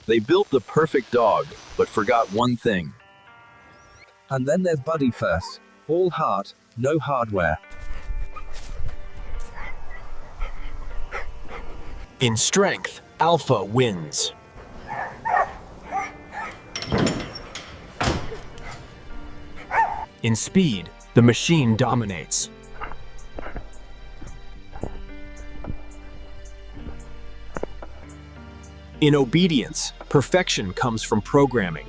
They built the perfect dog, but forgot one thing. And then there's Buddy first. All heart, no hardware. In strength, Alpha wins. In speed, the machine dominates. In obedience, perfection comes from programming.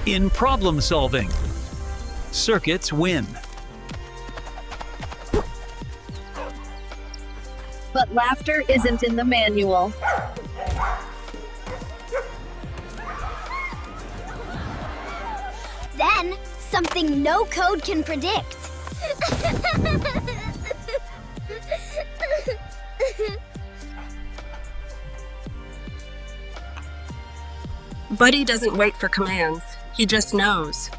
In problem solving, circuits win. But laughter isn't in the manual. Then, something no code can predict. Buddy doesn't wait for commands. He just knows.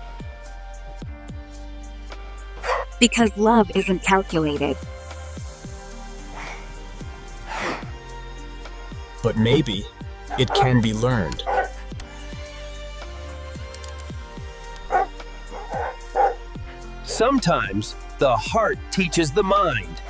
Because love isn't calculated. But maybe it can be learned. Sometimes the heart teaches the mind.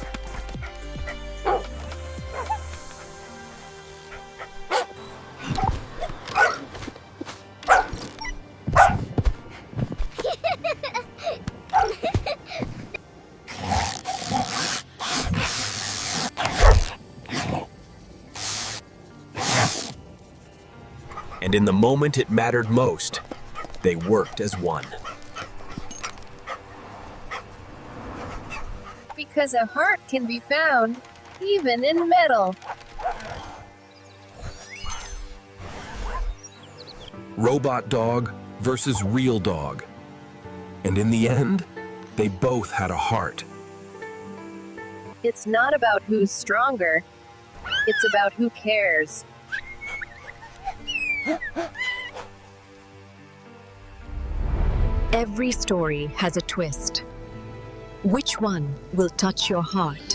And in the moment it mattered most, they worked as one. Because a heart can be found, even in metal. Robot dog versus real dog. And in the end, they both had a heart. It's not about who's stronger. It's about who cares. Every story has a twist. Which one will touch your heart?